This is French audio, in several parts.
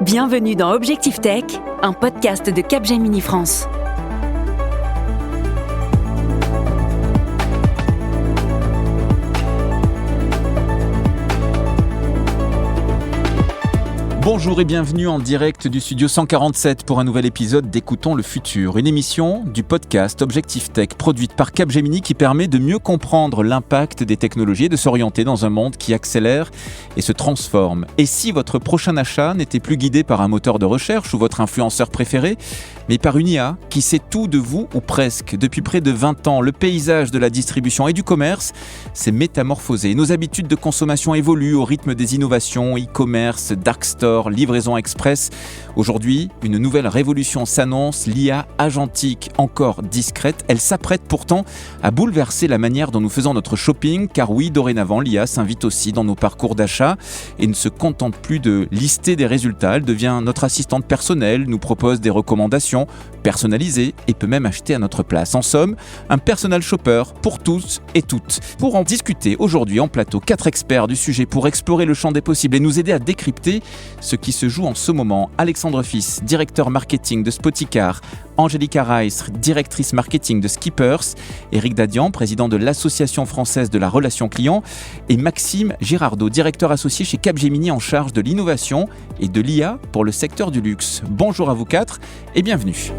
Bienvenue dans Objectif Tech, un podcast de Capgemini France. Bonjour et bienvenue en direct du studio 147 pour un nouvel épisode d'Écoutons le futur, une émission du podcast Objectif Tech produite par Capgemini qui permet de mieux comprendre l'impact des technologies et de s'orienter dans un monde qui accélère et se transforme. Et si votre prochain achat n'était plus guidé par un moteur de recherche ou votre influenceur préféré, mais par une IA qui sait tout de vous ou presque. Depuis près de 20 ans, le paysage de la distribution et du commerce s'est métamorphosé. Nos habitudes de consommation évoluent au rythme des innovations, e-commerce, dark store, livraison express. Aujourd'hui, une nouvelle révolution s'annonce, l'IA agentique, encore discrète. Elle s'apprête pourtant à bouleverser la manière dont nous faisons notre shopping, car oui, dorénavant, l'IA s'invite aussi dans nos parcours d'achat et ne se contente plus de lister des résultats. Elle devient notre assistante personnelle, nous propose des recommandations personnalisées et peut même acheter à notre place. En somme, un personal shopper pour tous et toutes. Pour en discuter aujourd'hui en plateau, 4 experts du sujet pour explorer le champ des possibles et nous aider à décrypter ce qui se joue en ce moment. Alexandre Fils, directeur marketing de Spoticar, Angélica Reiss, directrice marketing de Skippers, Éric Dadian, président de l'Association française de la relation client et Maxime Girardot, directeur associé chez Capgemini en charge de l'innovation et de l'IA pour le secteur du luxe. Bonjour à vous 4 et bienvenue.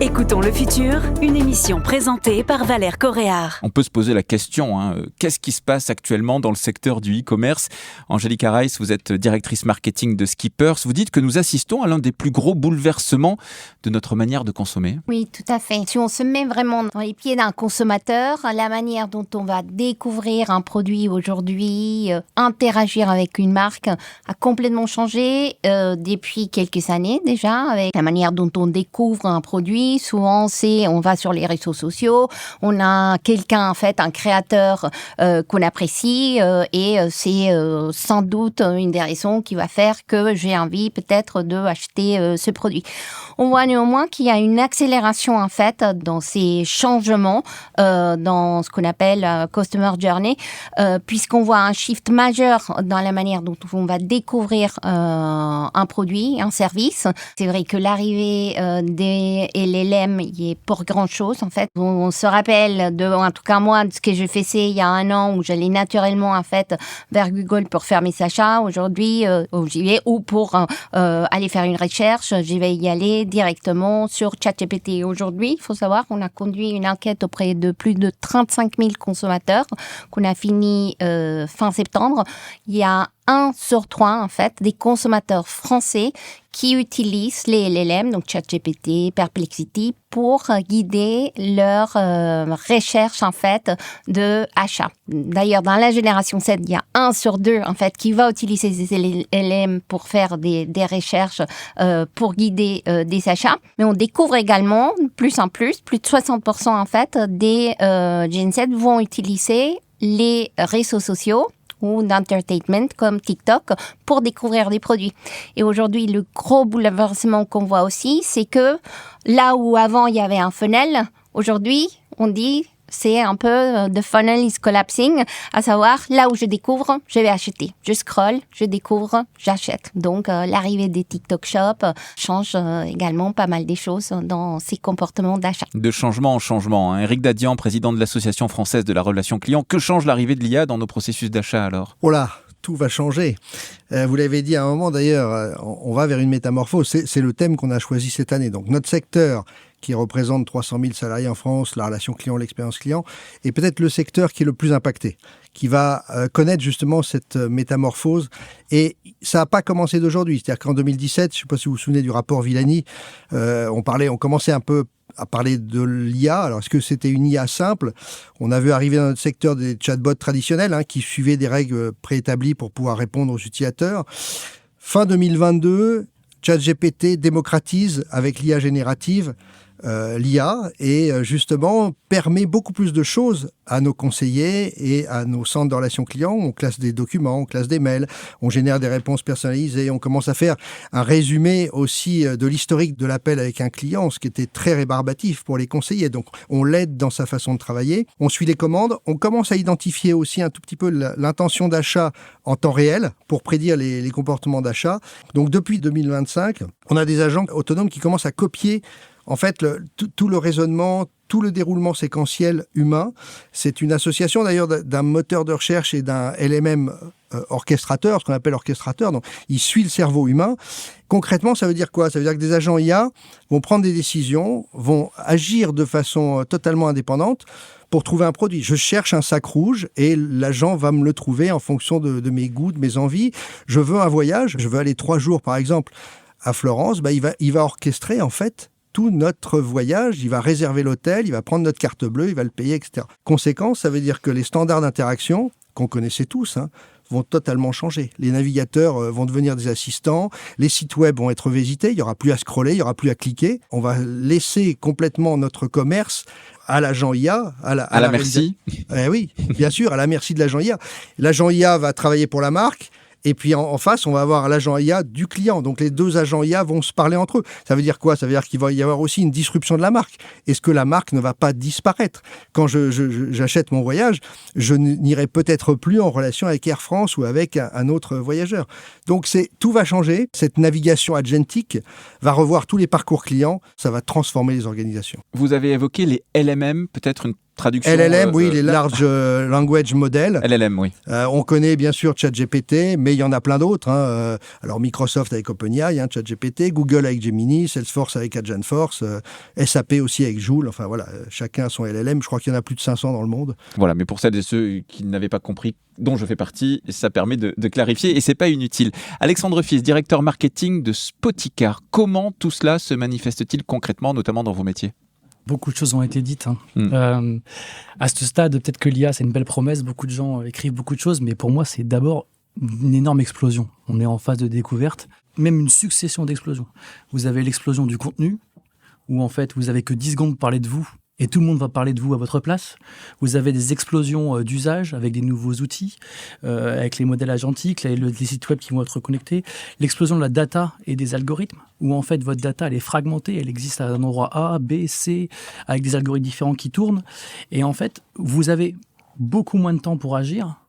Écoutons le futur, une émission présentée par Valère Coréard. On peut se poser la question, qu'est-ce qui se passe actuellement dans le secteur du e-commerce ? Angélica Reiss, vous êtes directrice marketing de Skippers. Vous dites que nous assistons à l'un des plus gros bouleversements de notre manière de consommer. Oui, tout à fait. Si on se met vraiment dans les pieds d'un consommateur, la manière dont on va découvrir un produit aujourd'hui, interagir avec une marque a complètement changé depuis quelques années déjà, avec la manière dont on découvre un produit. Souvent, on va sur les réseaux sociaux, on a quelqu'un, en fait, un créateur qu'on apprécie et c'est sans doute une des raisons qui va faire que j'ai envie peut-être d'acheter ce produit. On voit néanmoins qu'il y a une accélération, en fait, dans ces changements, dans ce qu'on appelle Customer Journey, puisqu'on voit un shift majeur dans la manière dont on va découvrir un produit, un service. C'est vrai que l'arrivée des LLM y est pour grand chose, en fait. On se rappelle en tout cas moi, de ce que je faisais il y a 1 an où j'allais naturellement, en fait, vers Google pour faire mes achats. Aujourd'hui, j'y vais, ou pour aller faire une recherche, je vais y aller directement sur ChatGPT. Aujourd'hui, il faut savoir qu'on a conduit une enquête auprès de plus de 35 000 consommateurs qu'on a fini fin septembre. Il y a 1 sur 3, en fait, des consommateurs français qui utilisent les LLM, donc ChatGPT, Perplexity, pour guider leur recherche, en fait, de achat. D'ailleurs, dans la génération 7, il y a 1 sur 2, en fait, qui va utiliser ces LLM pour faire des recherches, pour guider des achats. Mais on découvre également, plus en plus de 60%, en fait, des Gen Z vont utiliser les réseaux sociaux ou d'entertainment comme TikTok pour découvrir des produits. Et aujourd'hui, le gros bouleversement qu'on voit aussi, c'est que là où avant il y avait un funnel, aujourd'hui, on dit c'est un peu the funnel is collapsing, à savoir là où je découvre, je vais acheter. Je scrolle, je découvre, j'achète. Donc l'arrivée des TikTok Shop change également pas mal des choses dans ces comportements d'achat. De changement en changement. Éric Dadian, président de l'Association française de la relation client. Que change l'arrivée de l'IA dans nos processus d'achat alors ? Oh là, tout va changer. Vous l'avez dit à un moment d'ailleurs, on va vers une métamorphose. C'est le thème qu'on a choisi cette année. Donc notre secteur qui représente 300 000 salariés en France, la relation client, l'expérience client, est peut-être le secteur qui est le plus impacté, qui va connaître justement cette métamorphose. Et ça n'a pas commencé d'aujourd'hui. C'est-à-dire qu'en 2017, je ne sais pas si vous vous souvenez du rapport Villani, on commençait un peu à parler de l'IA. Alors, est-ce que c'était une IA simple ? On a vu arriver dans notre secteur des chatbots traditionnels qui suivaient des règles préétablies pour pouvoir répondre aux utilisateurs. Fin 2022, ChatGPT démocratise avec l'IA générative l'IA et justement permet beaucoup plus de choses à nos conseillers et à nos centres de relations clients. On classe des documents, on classe des mails, on génère des réponses personnalisées, on commence à faire un résumé aussi de l'historique de l'appel avec un client, ce qui était très rébarbatif pour les conseillers. Donc on l'aide dans sa façon de travailler, on suit les commandes, on commence à identifier aussi un tout petit peu l'intention d'achat en temps réel pour prédire les comportements d'achat. Donc depuis 2025, on a des agents autonomes qui commencent à copier en fait tout le raisonnement, tout le déroulement séquentiel humain. C'est une association d'ailleurs d'un moteur de recherche et d'un LMM orchestrateur, ce qu'on appelle orchestrateur. Donc, il suit le cerveau humain. Concrètement, ça veut dire quoi ? Ça veut dire que des agents IA vont prendre des décisions, vont agir de façon totalement indépendante pour trouver un produit. Je cherche un sac rouge et l'agent va me le trouver en fonction de mes goûts, de mes envies. Je veux un voyage, je veux aller 3 jours par exemple à Florence, il va orchestrer en fait tout notre voyage, il va réserver l'hôtel, il va prendre notre carte bleue, il va le payer, etc. Conséquence, ça veut dire que les standards d'interaction, qu'on connaissait tous, vont totalement changer. Les navigateurs vont devenir des assistants, les sites web vont être visités, il n'y aura plus à scroller, il n'y aura plus à cliquer. On va laisser complètement notre commerce à l'agent IA. À la merci. Oui, bien sûr, à la merci de l'agent IA. L'agent IA va travailler pour la marque. Et puis en face, on va avoir l'agent IA du client. Donc les deux agents IA vont se parler entre eux. Ça veut dire quoi ? Ça veut dire qu'il va y avoir aussi une disruption de la marque. Est-ce que la marque ne va pas disparaître ? Quand j'achète mon voyage, je n'irai peut-être plus en relation avec Air France ou avec un autre voyageur. Donc tout va changer. Cette navigation agentique va revoir tous les parcours clients. Ça va transformer les organisations. Vous avez évoqué les LMM, peut-être une traduction. LLM, oui, les Large Language Models. LLM, oui. On connaît bien sûr ChatGPT, mais il y en a plein d'autres. Alors Microsoft avec OpenAI, ChatGPT, Google avec Gemini, Salesforce avec Agentforce, SAP aussi avec Joule. Enfin voilà, chacun a son LLM. Je crois qu'il y en a plus de 500 dans le monde. Voilà, mais pour celles et ceux qui n'avaient pas compris, dont je fais partie, ça permet de clarifier et c'est pas inutile. Alexandre Fils, directeur marketing de Spoticar. Comment tout cela se manifeste-t-il concrètement, notamment dans vos métiers ? Beaucoup de choses ont été dites. À ce stade, peut-être que l'IA, c'est une belle promesse. Beaucoup de gens écrivent beaucoup de choses, mais pour moi, c'est d'abord une énorme explosion. On est en phase de découverte, même une succession d'explosions. Vous avez l'explosion du contenu, où en fait, vous avez que 10 secondes pour parler de vous, et tout le monde va parler de vous à votre place. Vous avez des explosions d'usage avec des nouveaux outils, avec les modèles agentiques, les sites web qui vont être connectés. L'explosion de la data et des algorithmes, où en fait votre data elle est fragmentée, elle existe à un endroit A, B, C, avec des algorithmes différents qui tournent. Et en fait, vous avez beaucoup moins de temps pour agir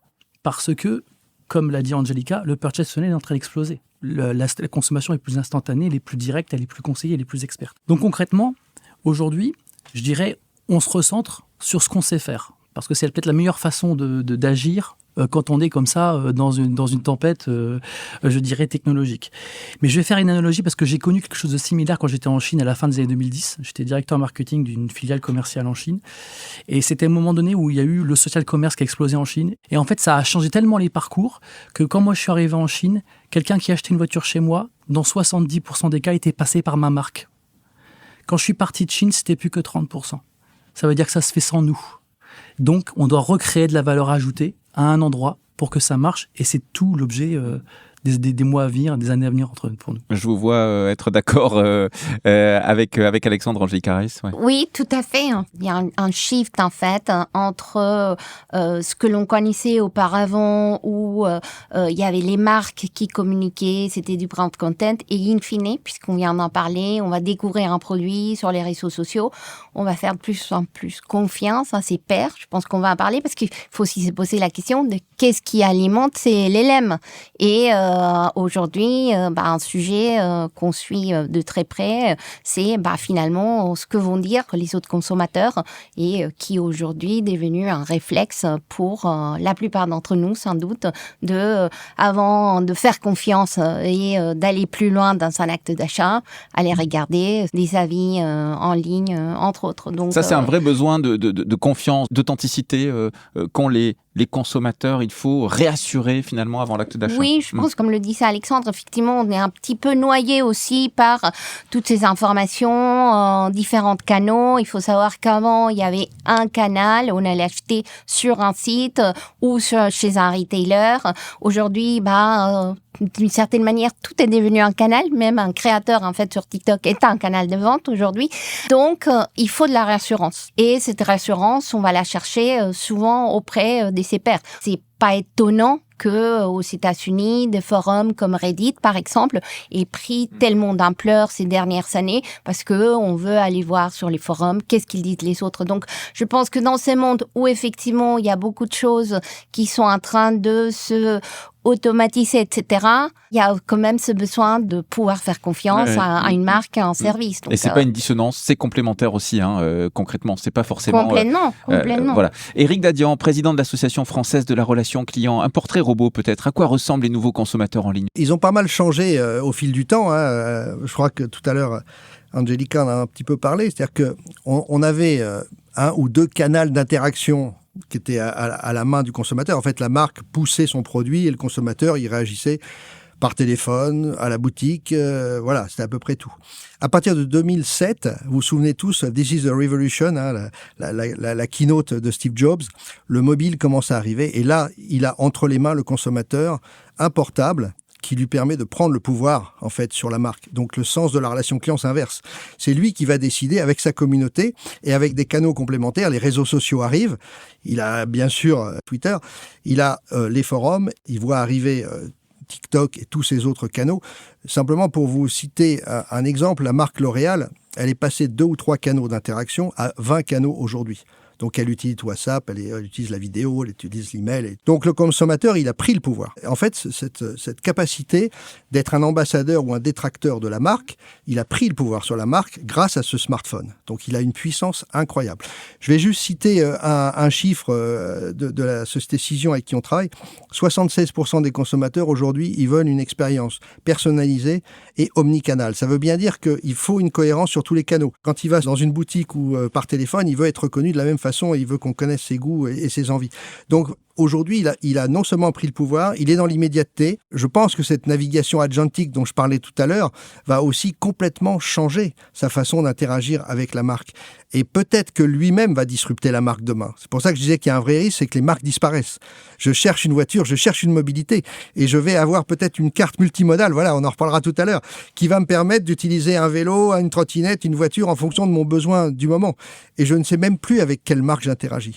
parce que, comme l'a dit Angelica, le purchase funnel est en train d'exploser. La consommation est plus instantanée, elle est plus directe, elle est plus conseillée, elle est plus experte. Donc concrètement, aujourd'hui, je dirais, on se recentre sur ce qu'on sait faire. Parce que c'est peut-être la meilleure façon d'agir quand on est comme ça dans une tempête, je dirais, technologique. Mais je vais faire une analogie parce que j'ai connu quelque chose de similaire quand j'étais en Chine à la fin des années 2010. J'étais directeur marketing d'une filiale commerciale en Chine. Et c'était un moment donné où il y a eu le social commerce qui a explosé en Chine. Et en fait, ça a changé tellement les parcours que quand moi je suis arrivé en Chine, quelqu'un qui achetait une voiture chez moi, dans 70% des cas, était passé par ma marque. Quand je suis parti de Chine, c'était plus que 30%. Ça veut dire que ça se fait sans nous. Donc, on doit recréer de la valeur ajoutée à un endroit pour que ça marche. Et c'est tout l'objet des mois à venir, des années à venir pour nous. Je vous vois être d'accord avec Alexandre Angelica Reiss. Ouais. Oui, tout à fait. Il y a un shift en fait entre ce que l'on connaissait auparavant où il y avait les marques qui communiquaient, c'était du brand content et in fine, puisqu'on vient d'en parler, on va découvrir un produit sur les réseaux sociaux, on va faire de plus en plus confiance à ses pairs. Je pense qu'on va en parler parce qu'il faut aussi se poser la question de qu'est-ce qui alimente ces LLM. Et aujourd'hui, un sujet qu'on suit de très près, c'est finalement ce que vont dire les autres consommateurs et qui aujourd'hui est devenu un réflexe pour la plupart d'entre nous, sans doute, avant de faire confiance et d'aller plus loin dans un acte d'achat, aller regarder des avis en ligne, entre autres. Donc, ça, c'est un vrai besoin de confiance, d'authenticité qu'ont les consommateurs. Il faut réassurer finalement avant l'acte d'achat. Oui, je pense, comme le dit ça Alexandre, effectivement, on est un petit peu noyé aussi par toutes ces informations en différents canaux. Il faut savoir qu'avant, il y avait un canal, on allait acheter sur un site ou chez un retailer. Aujourd'hui, d'une certaine manière, tout est devenu un canal. Même un créateur, en fait, sur TikTok est un canal de vente aujourd'hui. Donc, il faut de la réassurance. Et cette réassurance, on va la chercher souvent auprès de ses pairs. C'est pas étonnant que aux États-Unis, des forums comme Reddit, par exemple, aient pris tellement d'ampleur ces dernières années parce que on veut aller voir sur les forums qu'est-ce qu'ils disent les autres. Donc, je pense que dans ce monde où effectivement il y a beaucoup de choses qui sont en train de se automatiser, etc., il y a quand même ce besoin de pouvoir faire confiance à une marque, à un service. Donc, et c'est pas une dissonance, c'est complémentaire aussi, concrètement. C'est pas forcément... Complètement. Voilà. Éric Dadian, président de l'Association française de la relation client. Un portrait robot peut-être. À quoi ressemblent les nouveaux consommateurs en ligne ? Ils ont pas mal changé au fil du temps. Je crois que tout à l'heure, Angelica en a un petit peu parlé. C'est-à-dire qu'on avait un ou deux canaux d'interaction qui étaient à la main du consommateur. En fait, la marque poussait son produit et le consommateur y réagissait par téléphone, à la boutique. Voilà, c'était à peu près tout. À partir de 2007, vous vous souvenez tous, This is the Revolution, la keynote de Steve Jobs, le mobile commence à arriver et là, il a entre les mains le consommateur un portable qui lui permet de prendre le pouvoir, en fait, sur la marque. Donc, le sens de la relation client s'inverse. C'est lui qui va décider avec sa communauté et avec des canaux complémentaires. Les réseaux sociaux arrivent. Il a, bien sûr, Twitter. Il a les forums. Il voit arriver TikTok et tous ces autres canaux. Simplement, pour vous citer un exemple, la marque L'Oréal, elle est passée de 2 ou 3 canaux d'interaction à 20 canaux aujourd'hui. Donc, elle utilise WhatsApp, elle utilise la vidéo, elle utilise l'email. Donc, le consommateur, il a pris le pouvoir. En fait, cette capacité d'être un ambassadeur ou un détracteur de la marque, il a pris le pouvoir sur la marque grâce à ce smartphone. Donc, il a une puissance incroyable. Je vais juste citer un chiffre de la société Cision avec qui on travaille. 76% des consommateurs, aujourd'hui, ils veulent une expérience personnalisée et omnicanale. Ça veut bien dire qu'il faut une cohérence sur tous les canaux. Quand il va dans une boutique ou par téléphone, il veut être reconnu de la même façon et il veut qu'on connaisse ses goûts et ses envies. Donc, aujourd'hui, il a non seulement pris le pouvoir, il est dans l'immédiateté. Je pense que cette navigation agentique dont je parlais tout à l'heure va aussi complètement changer sa façon d'interagir avec la marque. Et peut-être que lui-même va disrupter la marque demain. C'est pour ça que je disais qu'il y a un vrai risque, c'est que les marques disparaissent. Je cherche une voiture, je cherche une mobilité et je vais avoir peut-être une carte multimodale, voilà, on en reparlera tout à l'heure, qui va me permettre d'utiliser un vélo, une trottinette, une voiture en fonction de mon besoin du moment. Et je ne sais même plus avec quelle marque j'interagis.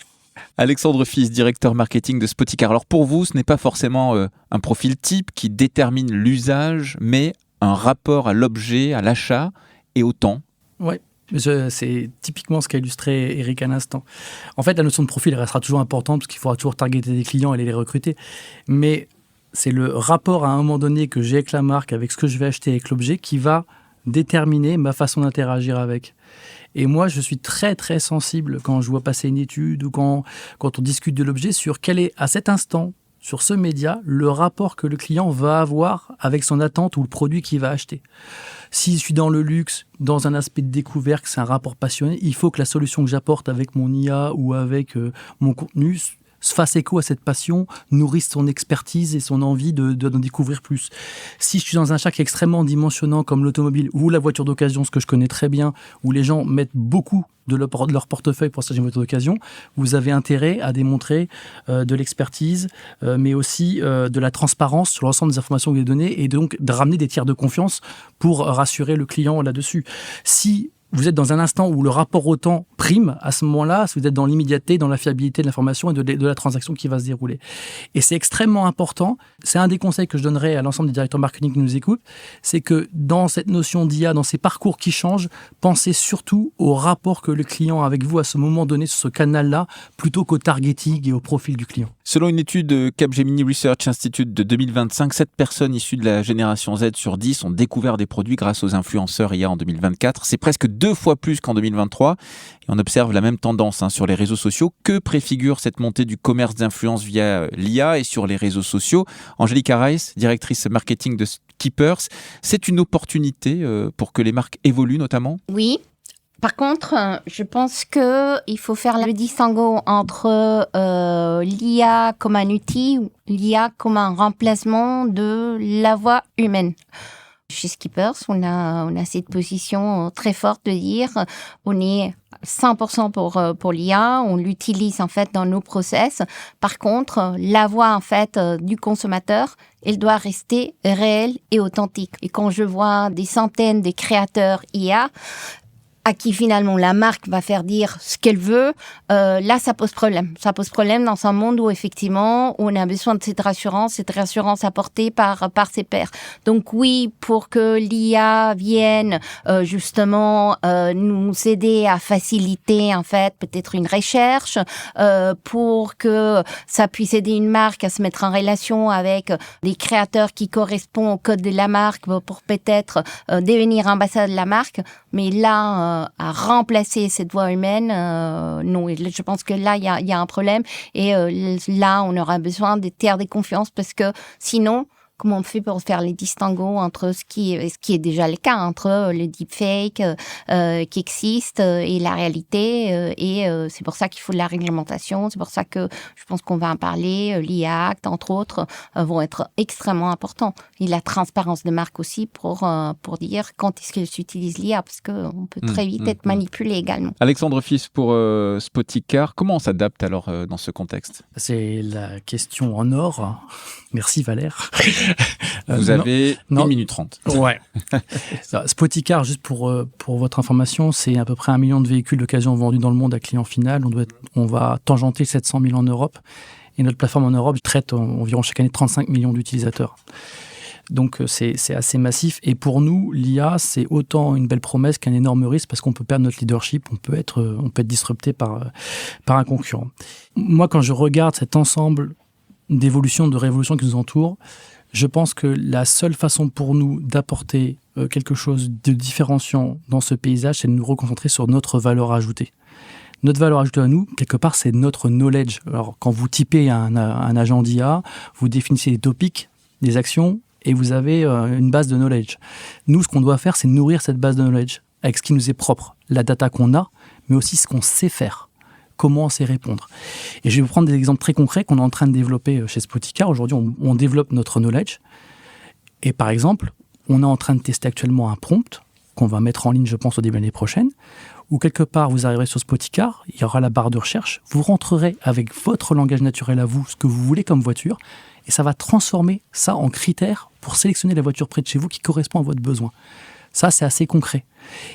Alexandre Fils, directeur marketing de Spoticar. Alors pour vous, ce n'est pas forcément un profil type qui détermine l'usage, mais un rapport à l'objet, à l'achat et au temps. Oui, c'est typiquement ce qu'a illustré Eric à l'instant. En fait, la notion de profil restera toujours importante parce qu'il faudra toujours targeter des clients et les recruter. Mais c'est le rapport à un moment donné que j'ai avec la marque, avec ce que je vais acheter avec l'objet, qui va déterminer ma façon d'interagir avec. Et moi, je suis très, très sensible quand je vois passer une étude ou quand on discute de l'objet sur quel est, à cet instant, sur ce média, le rapport que le client va avoir avec son attente ou le produit qu'il va acheter. Si je suis dans le luxe, dans un aspect de découverte, c'est un rapport passionné, il faut que la solution que j'apporte avec mon IA ou avec mon contenu se fasse écho à cette passion, nourrisse son expertise et son envie d'en découvrir plus. Si je suis dans un achat qui est extrêmement dimensionnant comme l'automobile ou la voiture d'occasion, ce que je connais très bien, où les gens mettent beaucoup de leur portefeuille pour s'acheter une voiture d'occasion, vous avez intérêt à démontrer de l'expertise, mais aussi de la transparence sur l'ensemble des informations que vous avez données et donc de ramener des tiers de confiance pour rassurer le client là-dessus. Si vous êtes dans un instant où le rapport au temps prime, à ce moment-là, si vous êtes dans l'immédiateté, dans la fiabilité de l'information et de la transaction qui va se dérouler. Et c'est extrêmement important. C'est un des conseils que je donnerais à l'ensemble des directeurs marketing qui nous écoutent, c'est que dans cette notion d'IA, dans ces parcours qui changent, pensez surtout au rapport que le client a avec vous à ce moment donné sur ce canal-là, plutôt qu'au targeting et au profil du client. Selon une étude Capgemini Research Institute de 2025, 7 personnes issues de la génération Z sur 10 ont découvert des produits grâce aux influenceurs IA en 2024. C'est presque 2 fois plus qu'en 2023. Et on observe la même tendance sur les réseaux sociaux. Que préfigure cette montée du commerce d'influence via l'IA et sur les réseaux sociaux ? Angelica Reiss, directrice marketing de Keepers, c'est une opportunité pour que les marques évoluent notamment ? Oui. Par contre, je pense qu'il faut faire le distinguo entre l'IA comme un outil, l'IA comme un remplacement de la voix humaine. Chez Skippers, on a cette position très forte de dire on est 100% pour l'IA, on l'utilise en fait dans nos process. Par contre, la voix en fait du consommateur, elle doit rester réelle et authentique. Et quand je vois des centaines de créateurs IA à qui finalement la marque va faire dire ce qu'elle veut, là ça pose problème. Ça pose problème dans un monde où effectivement on a besoin de cette rassurance apportée par ses pairs. Donc oui, pour que l'IA vienne justement nous aider à faciliter en fait peut-être une recherche, pour que ça puisse aider une marque à se mettre en relation avec des créateurs qui correspondent au code de la marque pour peut-être devenir ambassadeur de la marque, mais là à remplacer cette voix humaine, non. Je pense que là, il y a un problème. Et là, on aura besoin de tiers de confiance parce que sinon, comment on fait pour faire les distinguos entre ce qui est déjà le cas, entre le deepfake qui existe et la réalité. Et c'est pour ça qu'il faut de la réglementation. C'est pour ça que je pense qu'on va en parler. L'IA Act, entre autres, vont être extrêmement importants. Et la transparence de marque aussi pour dire quand est-ce qu'elle s'utilise l'IA, parce qu'on peut très vite être manipulé également. Alexandre Fils, pour Spoticar, comment on s'adapte alors dans ce contexte ? C'est la question en or. Merci Valère. Vous avez 1 minute 30. Ouais. Spoticar, juste pour votre information, c'est à peu près 1 million de véhicules d'occasion vendus dans le monde à client final. On va tangenter 700 000 en Europe. Et notre plateforme en Europe traite environ chaque année 35 millions d'utilisateurs. Donc c'est assez massif. Et pour nous, l'IA, c'est autant une belle promesse qu'un énorme risque parce qu'on peut perdre notre leadership, on peut être disrupté par un concurrent. Moi, quand je regarde cet ensemble d'évolutions, de révolutions qui nous entourent, je pense que la seule façon pour nous d'apporter quelque chose de différenciant dans ce paysage, c'est de nous reconcentrer sur notre valeur ajoutée. Notre valeur ajoutée à nous, quelque part, c'est notre knowledge. Alors, quand vous typez un agent d'IA, vous définissez des topics, des actions, et vous avez une base de knowledge. Nous, ce qu'on doit faire, c'est nourrir cette base de knowledge avec ce qui nous est propre, la data qu'on a, mais aussi ce qu'on sait faire. Comment on sait répondre. Et je vais vous prendre des exemples très concrets qu'on est en train de développer chez Spoticar. Aujourd'hui, on développe notre knowledge. Et par exemple, on est en train de tester actuellement un prompt qu'on va mettre en ligne, je pense, au début de l'année prochaine, où quelque part, vous arriverez sur Spoticar, il y aura la barre de recherche, vous rentrerez avec votre langage naturel à vous, ce que vous voulez comme voiture, et ça va transformer ça en critères pour sélectionner la voiture près de chez vous qui correspond à votre besoin. Ça, c'est assez concret.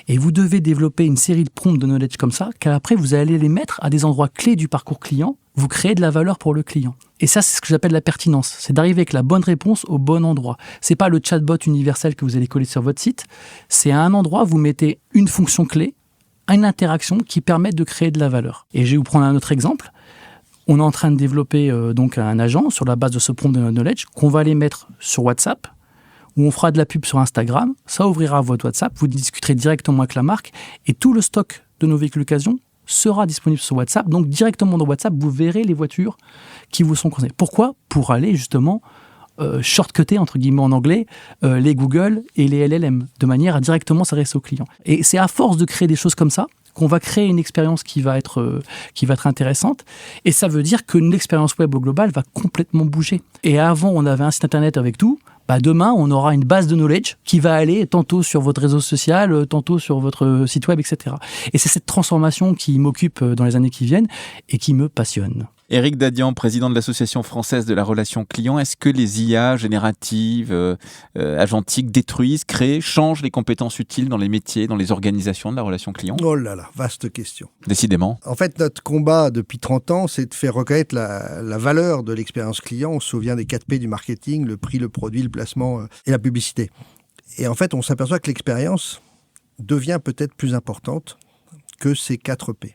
Et vous devez développer une série de prompts de knowledge comme ça, qu'après, vous allez les mettre à des endroits clés du parcours client. Vous créez de la valeur pour le client. Et ça, c'est ce que j'appelle la pertinence. C'est d'arriver avec la bonne réponse au bon endroit. C'est pas le chatbot universel que vous allez coller sur votre site. C'est à un endroit, vous mettez une fonction clé, une interaction qui permet de créer de la valeur. Et je vais vous prendre un autre exemple. On est en train de développer donc un agent sur la base de ce prompt de knowledge qu'on va aller mettre sur WhatsApp, où on fera de la pub sur Instagram, ça ouvrira votre WhatsApp, vous discuterez directement avec la marque et tout le stock de nos véhicules d'occasion sera disponible sur WhatsApp. Donc directement dans WhatsApp, vous verrez les voitures qui vous sont concernées. Pourquoi ? Pour aller justement shortcuter, entre guillemets en anglais, les Google et les LLM, de manière à directement s'adresser aux clients. Et c'est à force de créer des choses comme ça qu'on va créer une expérience qui va être intéressante. Et ça veut dire que l'expérience web au global va complètement bouger. Et avant, on avait un site internet avec tout. Demain, on aura une base de knowledge qui va aller tantôt sur votre réseau social, tantôt sur votre site web, etc. Et c'est cette transformation qui m'occupe dans les années qui viennent et qui me passionne. Éric Dadian, président de l'Association française de la relation client, est-ce que les IA génératives, agentiques détruisent, créent, changent les compétences utiles dans les métiers, dans les organisations de la relation client ? Oh là là, vaste question. Décidément. En fait, notre combat depuis 30 ans, c'est de faire reconnaître la valeur de l'expérience client. On se souvient des 4 P du marketing, le prix, le produit, le placement et la publicité. Et en fait, on s'aperçoit que l'expérience devient peut-être plus importante que ces 4 P.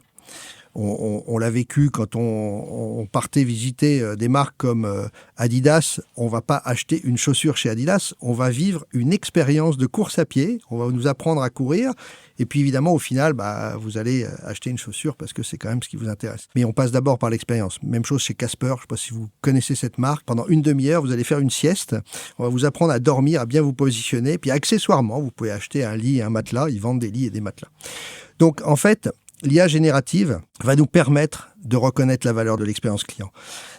On l'a vécu quand on partait visiter des marques comme Adidas. On ne va pas acheter une chaussure chez Adidas, on va vivre une expérience de course à pied, on va nous apprendre à courir, et puis évidemment au final, vous allez acheter une chaussure parce que c'est quand même ce qui vous intéresse. Mais on passe d'abord par l'expérience. Même chose chez Casper, je ne sais pas si vous connaissez cette marque. Pendant une demi-heure, vous allez faire une sieste, on va vous apprendre à dormir, à bien vous positionner, puis accessoirement, vous pouvez acheter un lit et un matelas, ils vendent des lits et des matelas. Donc en fait, l'IA générative va nous permettre de reconnaître la valeur de l'expérience client.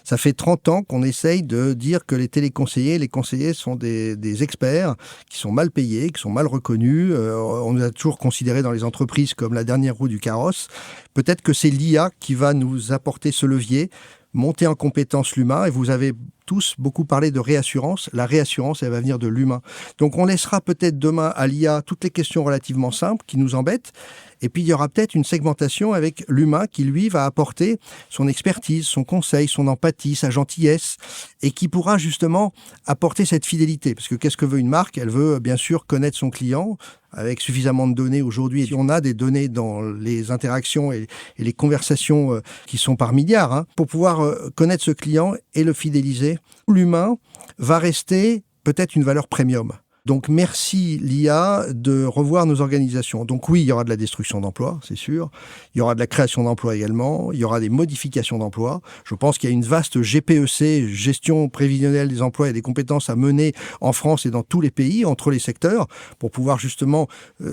Ça fait 30 ans qu'on essaye de dire que les téléconseillers, les conseillers sont des experts qui sont mal payés, qui sont mal reconnus. On nous a toujours considérés dans les entreprises comme la dernière roue du carrosse. Peut-être que c'est l'IA qui va nous apporter ce levier, monter en compétence l'humain. Et vous avez tous beaucoup parlé de réassurance. La réassurance, elle va venir de l'humain. Donc on laissera peut-être demain à l'IA toutes les questions relativement simples qui nous embêtent. Et puis, il y aura peut-être une segmentation avec l'humain qui, lui, va apporter son expertise, son conseil, son empathie, sa gentillesse, et qui pourra justement apporter cette fidélité. Parce que qu'est-ce que veut une marque ? Elle veut, bien sûr, connaître son client avec suffisamment de données aujourd'hui. Et on a des données dans les interactions et les conversations qui sont par milliards. Pour pouvoir connaître ce client et le fidéliser, l'humain va rester peut-être une valeur premium. Donc, merci l'IA de revoir nos organisations. Donc oui, il y aura de la destruction d'emplois, c'est sûr. Il y aura de la création d'emplois également. Il y aura des modifications d'emplois. Je pense qu'il y a une vaste GPEC, gestion prévisionnelle des emplois et des compétences à mener en France et dans tous les pays, entre les secteurs, pour pouvoir justement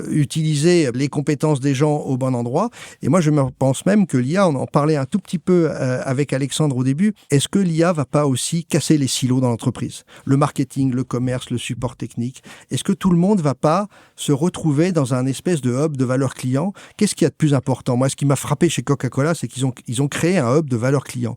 utiliser les compétences des gens au bon endroit. Et moi, je pense même que l'IA, on en parlait un tout petit peu avec Alexandre au début, est-ce que l'IA va pas aussi casser les silos dans l'entreprise ? Le marketing, le commerce, le support technique. Est-ce que tout le monde ne va pas se retrouver dans un espèce de hub de valeur client ? Qu'est-ce qu'il y a de plus important ? Moi, ce qui m'a frappé chez Coca-Cola, c'est qu'ils ont créé un hub de valeur client.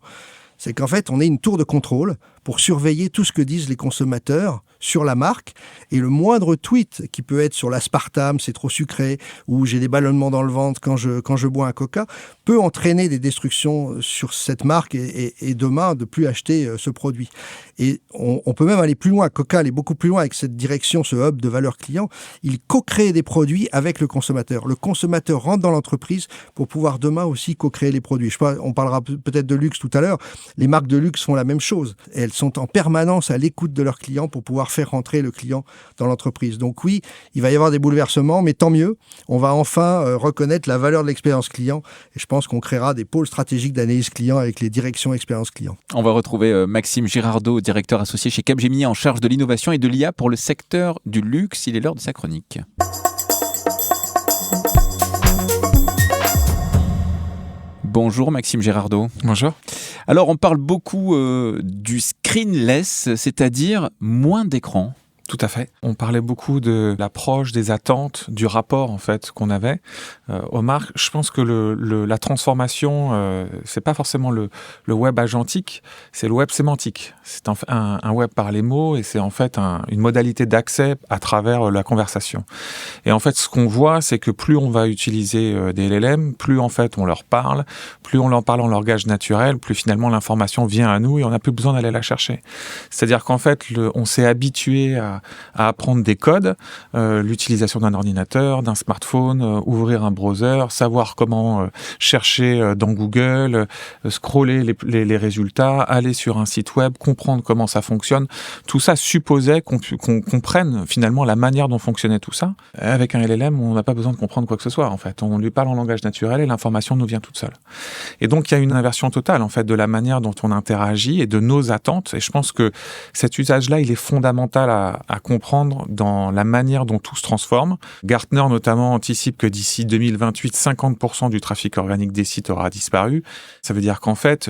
C'est qu'en fait, on est une tour de contrôle pour surveiller tout ce que disent les consommateurs sur la marque. Et le moindre tweet qui peut être sur l'aspartame, c'est trop sucré, ou j'ai des ballonnements dans le ventre quand je bois un Coca, peut entraîner des destructions sur cette marque et demain de plus acheter ce produit. Et on peut même aller plus loin. Coca allait beaucoup plus loin avec cette direction, ce hub de valeur client. Il co-crée des produits avec le consommateur. Le consommateur rentre dans l'entreprise pour pouvoir demain aussi co-créer les produits. Je sais pas, on parlera peut-être de luxe tout à l'heure. Les marques de luxe font la même chose. Elles sont en permanence à l'écoute de leurs clients pour pouvoir faire rentrer le client dans l'entreprise. Donc oui, il va y avoir des bouleversements, mais tant mieux. On va enfin reconnaître la valeur de l'expérience client. Et je pense qu'on créera des pôles stratégiques d'analyse client avec les directions expérience client. On va retrouver Maxime Girardot, directeur associé chez Capgemini en charge de l'innovation et de l'IA pour le secteur du luxe. Il est l'heure de sa chronique. Bonjour Maxime Girardot. Bonjour. Alors on parle beaucoup du screenless, c'est-à-dire moins d'écran. Tout à fait. On parlait beaucoup de l'approche, des attentes, du rapport en fait qu'on avait aux marques. Je pense que la transformation, c'est pas forcément le web agentique, c'est le web sémantique. C'est un web par les mots et c'est en fait une modalité d'accès à travers la conversation. Et en fait, ce qu'on voit, c'est que plus on va utiliser des LLM, plus en fait on leur parle, plus on leur parle en langage naturel, plus finalement l'information vient à nous et on n'a plus besoin d'aller la chercher. C'est-à-dire qu'en fait, on s'est habitué à apprendre des codes, l'utilisation d'un ordinateur, d'un smartphone, ouvrir un browser, savoir comment chercher dans Google, scroller les résultats, aller sur un site web, comprendre comment ça fonctionne. Tout ça supposait qu'on comprenne finalement la manière dont fonctionnait tout ça. Avec un LLM, on n'a pas besoin de comprendre quoi que ce soit. En fait, on lui parle en langage naturel et l'information nous vient toute seule. Et donc, il y a une inversion totale en fait de la manière dont on interagit et de nos attentes. Et je pense que cet usage-là, il est fondamental à comprendre dans la manière dont tout se transforme. Gartner notamment anticipe que d'ici 2028, 50% du trafic organique des sites aura disparu. Ça veut dire qu'en fait,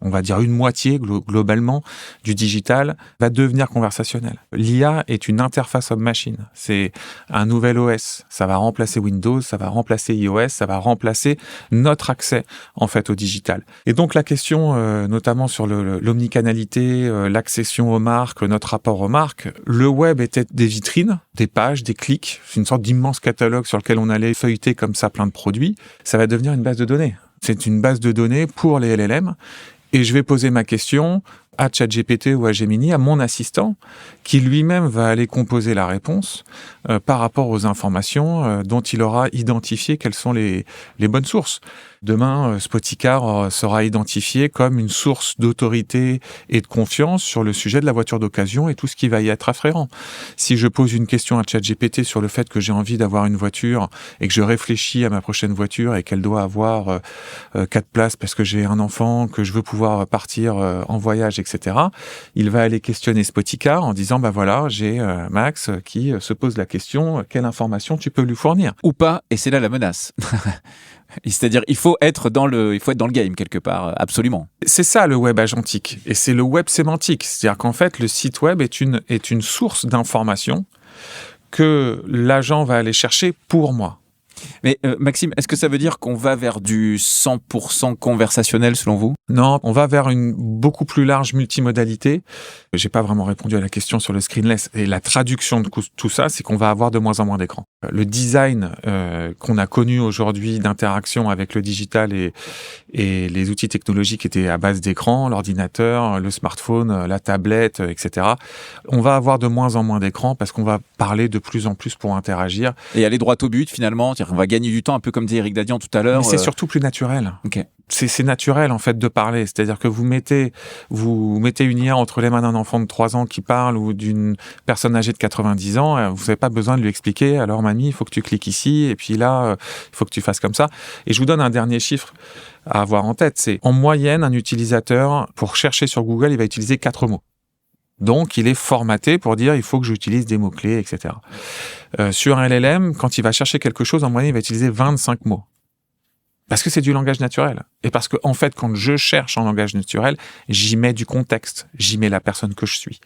on va dire une moitié globalement du digital va devenir conversationnel. L'IA est une interface homme-machine. C'est un nouvel OS. Ça va remplacer Windows, ça va remplacer iOS, ça va remplacer notre accès en fait au digital. Et donc la question, notamment sur l'omnicanalité, l'accession aux marques, notre rapport aux marques, le web était des vitrines, des pages, des clics, une sorte d'immense catalogue sur lequel on allait feuilleter comme ça plein de produits. Ça va devenir une base de données. C'est une base de données pour les LLM. Et je vais poser ma question à ChatGPT ou à Gemini, à mon assistant, qui lui-même va aller composer la réponse par rapport aux informations dont il aura identifié quelles sont les bonnes sources. Demain, Spoticar sera identifié comme une source d'autorité et de confiance sur le sujet de la voiture d'occasion et tout ce qui va y être afférent. Si je pose une question à ChatGPT sur le fait que j'ai envie d'avoir une voiture et que je réfléchis à ma prochaine voiture et qu'elle doit avoir 4 places parce que j'ai un enfant, que je veux pouvoir partir en voyage, etc., il va aller questionner Spoticar en disant, voilà, j'ai Max qui se pose la question, quelle information tu peux lui fournir ? Ou pas, et c'est là la menace. C'est-à-dire, il faut être dans le game quelque part, absolument. C'est ça le web agentique, et c'est le web sémantique. C'est-à-dire qu'en fait, le site web est une source d'information que l'agent va aller chercher pour moi. Mais Maxime, est-ce que ça veut dire qu'on va vers du 100% conversationnel selon vous ? Non, on va vers une beaucoup plus large multimodalité. J'ai pas vraiment répondu à la question sur le screenless. Et la traduction de tout ça, c'est qu'on va avoir de moins en moins d'écrans. Le design qu'on a connu aujourd'hui d'interaction avec le digital et les outils technologiques étaient à base d'écran, l'ordinateur, le smartphone, la tablette, etc. On va avoir de moins en moins d'écrans parce qu'on va parler de plus en plus pour interagir. Et aller droit au but finalement, on va gagner du temps, un peu comme dit Eric Dadian tout à l'heure. Mais c'est surtout plus naturel. Okay. C'est naturel en fait de parler, c'est-à-dire que vous mettez une IA entre les mains d'un enfant de 3 ans qui parle ou d'une personne âgée de 90 ans, vous n'avez pas besoin de lui expliquer, alors mamie, il faut que tu cliques ici, et puis là, il faut que tu fasses comme ça. Et je vous donne un dernier chiffre à avoir en tête, c'est en moyenne, un utilisateur, pour chercher sur Google, il va utiliser 4 mots. Donc, il est formaté pour dire il faut que j'utilise des mots-clés, etc. Sur un LLM, quand il va chercher quelque chose, en moyenne, il va utiliser 25 mots. Parce que c'est du langage naturel. Et parce que, en fait, quand je cherche en langage naturel, j'y mets du contexte. J'y mets la personne que je suis.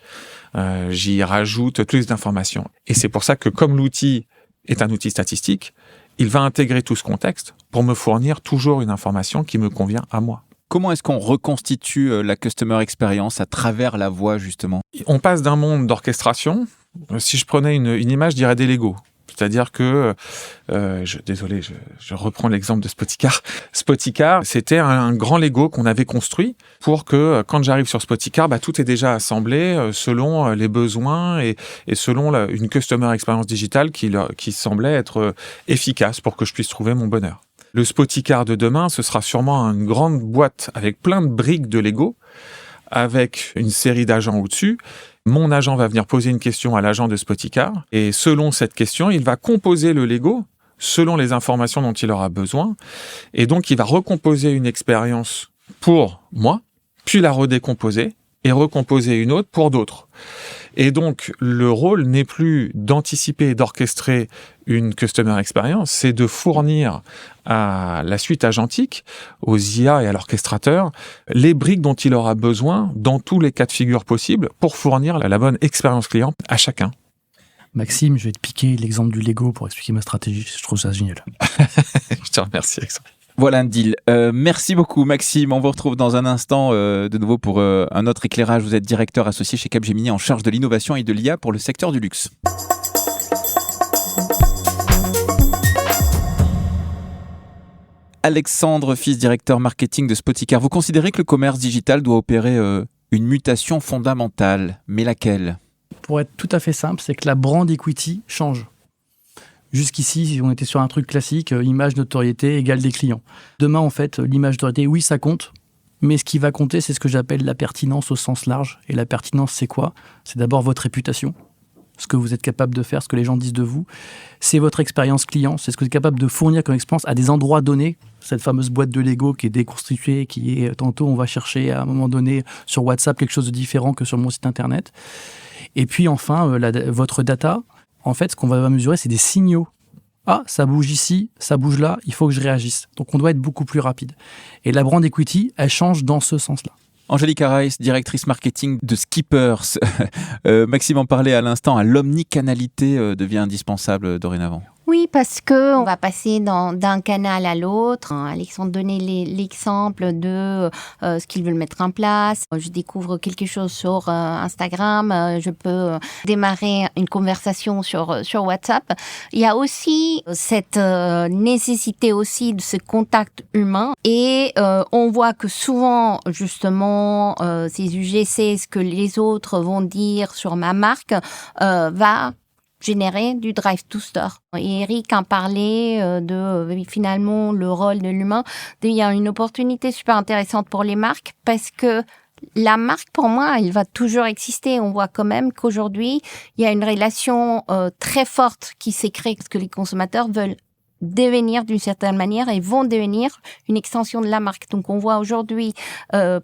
J'y rajoute plus d'informations. Et c'est pour ça que, comme l'outil est un outil statistique, il va intégrer tout ce contexte pour me fournir toujours une information qui me convient à moi. Comment est-ce qu'on reconstitue la customer experience à travers la voix, justement ? On passe d'un monde d'orchestration. Si je prenais une image, je dirais des Lego. C'est-à-dire que, je reprends l'exemple de Spoticar. Spoticar, c'était un grand Lego qu'on avait construit pour que, quand j'arrive sur Spoticar, tout est déjà assemblé selon les besoins et selon une customer experience digitale qui semblait être efficace pour que je puisse trouver mon bonheur. Le Spoticar de demain, ce sera sûrement une grande boîte avec plein de briques de Lego, avec une série d'agents au-dessus. Mon agent va venir poser une question à l'agent de Spoticar, et selon cette question, il va composer le Lego selon les informations dont il aura besoin, et donc il va recomposer une expérience pour moi, puis la redécomposer, et recomposer une autre pour d'autres. Et donc, le rôle n'est plus d'anticiper et d'orchestrer une customer experience, c'est de fournir à la suite agentique, aux IA et à l'orchestrateur, les briques dont il aura besoin dans tous les cas de figure possibles pour fournir la bonne expérience client à chacun. Maxime, je vais te piquer l'exemple du Lego pour expliquer ma stratégie. Je trouve ça génial. Je te remercie, Alexandre. Voilà un deal. Merci beaucoup Maxime. On vous retrouve dans un instant de nouveau pour un autre éclairage. Vous êtes directeur associé chez Capgemini en charge de l'innovation et de l'IA pour le secteur du luxe. Alexandre Fils, directeur marketing de Spoticar. Vous considérez que le commerce digital doit opérer une mutation fondamentale, mais laquelle ? Pour être tout à fait simple, c'est que la brand equity change. Jusqu'ici, on était sur un truc classique, image, notoriété égale des clients. Demain, en fait, l'image, notoriété, oui, ça compte. Mais ce qui va compter, c'est ce que j'appelle la pertinence au sens large. Et la pertinence, c'est quoi ? C'est d'abord votre réputation, ce que vous êtes capable de faire, ce que les gens disent de vous. C'est votre expérience client, c'est ce que vous êtes capable de fournir comme expérience à des endroits donnés. Cette fameuse boîte de Lego qui est déconstituée, qui est tantôt, on va chercher à un moment donné sur WhatsApp quelque chose de différent que sur mon site internet. Et puis enfin, votre data. En fait, ce qu'on va mesurer, c'est des signaux. Ah, ça bouge ici, ça bouge là, il faut que je réagisse. Donc, on doit être beaucoup plus rapide. Et la brand equity, elle change dans ce sens-là. Angélique Arraes, directrice marketing de Skippers. Maxime en parlait à l'instant, l'omnicanalité devient indispensable dorénavant. Oui, parce que on va passer d'un canal à l'autre. Alexandre donnait l'exemple de ce qu'ils veulent mettre en place. Je découvre quelque chose sur Instagram, je peux démarrer une conversation sur WhatsApp. Il y a aussi cette nécessité aussi de ce contact humain et on voit que souvent justement ces UGC, ce que les autres vont dire sur ma marque va générer du drive to store. Et Eric en parlait de finalement le rôle de l'humain. Il y a une opportunité super intéressante pour les marques parce que la marque, pour moi, elle va toujours exister. On voit quand même qu'aujourd'hui, il y a une relation très forte qui s'est créée parce que les consommateurs veulent devenir d'une certaine manière et vont devenir une extension de la marque. Donc on voit aujourd'hui